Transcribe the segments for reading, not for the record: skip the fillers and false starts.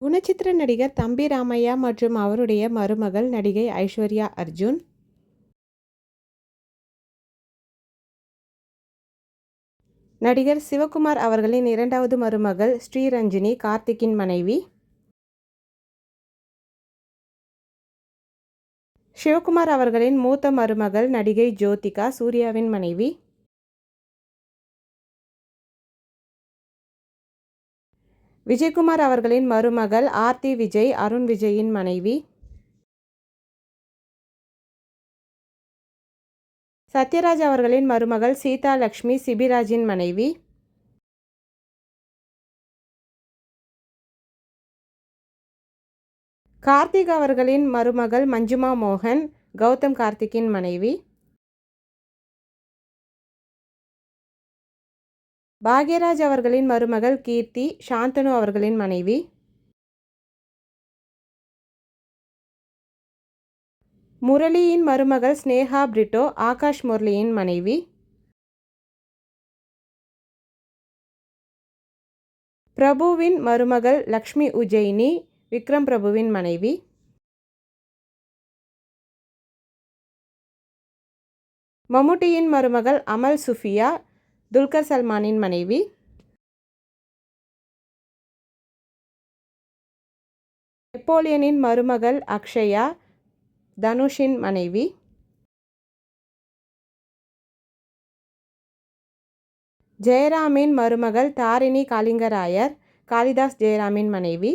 குணச்சித்திர நடிகர் தம்பி ராமையா மற்றும் அவருடைய மருமகள் நடிகை ஐஸ்வர்யா அர்ஜுன். நடிகர் சிவகுமார் அவர்களின் இரண்டாவது மருமகள் ஸ்ரீரஞ்சினி கார்த்திக்கின் மனைவி. சிவகுமார் அவர்களின் மூத்த மருமகள் நடிகை ஜோதிகா சூர்யாவின் மனைவி. விஜயகுமார் அவர்களின் மருமகள் ஆர்த்தி விஜய் அருண் விஜயின் மனைவி. சத்யராஜ் அவர்களின் மருமகள் சீதா லட்சுமி சிபிராஜின் மனைவி. கார்த்திக் அவர்களின் மருமகள் மஞ்சுமா மோகன் கௌதம் கார்த்திக்கின் மனைவி. பாக்யராஜ் அவர்களின் மருமகள் கீர்த்தி சாந்தனு அவர்களின் மனைவி. முரளியின் மருமகள் ஸ்னேகா பிரிட்டோ ஆகாஷ் முரளியின் மனைவி. பிரபுவின் மருமகள் லக்ஷ்மி உஜ்ஜயினி விக்ரம் பிரபுவின் மனைவி. மம்முட்டியின் மருமகள் அமல் சுஃபியா துல்கர் சல்மானின் மனைவி. நெப்போலியனின் மருமகள் அக்ஷயா தனுஷின் மனைவி. ஜெயராமின் மருமகள் தாரிணி காலிங்கராயர் காளிதாஸ் ஜெயராமின் மனைவி.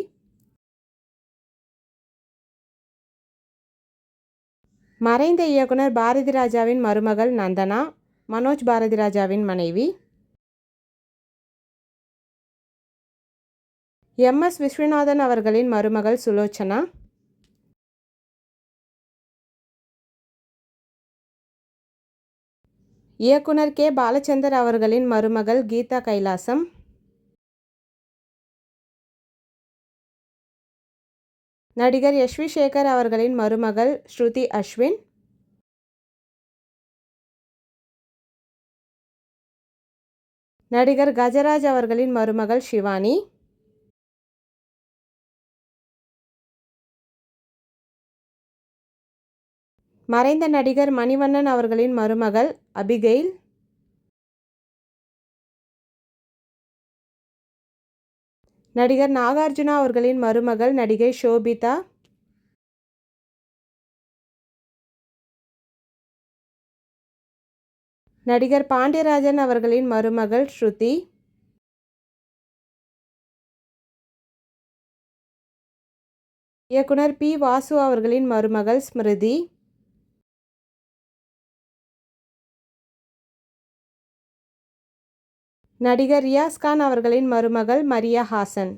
மறைந்த இயக்குனர் பாரதி ராஜாவின் மருமகள் நந்தனா மனோஜ் பாரதி ராஜாவின் மனைவி. எம்.எஸ். விஸ்வநாதன் அவர்களின் மருமகள் சுலோச்சனா. இயக்குனர் கே. பாலச்சந்தர் அவர்களின் மருமகள் கீதா கைலாசம். நடிகர் எஸ்.வி. சேகர் அவர்களின் மருமகள் ஸ்ருதி அஸ்வின். நடிகர் கஜராஜ் அவர்களின் மருமகள் ஷிவானி. மறைந்த நடிகர் மணிவண்ணன் அவர்களின் மருமகள் அபிகெயில். நடிகர் நாகார்ஜுனா அவர்களின் மருமகள் நடிகை ஷோபிதா. நடிகர் பாண்டியராஜன் அவர்களின் மருமகள் ஸ்ருதி. இயக்குனர் பி. வாசு அவர்களின் மருமகள் ஸ்மிருதி. நடிகர் ரியாஸ் கான் அவர்களின் மருமகள் மரியா ஹாசன்.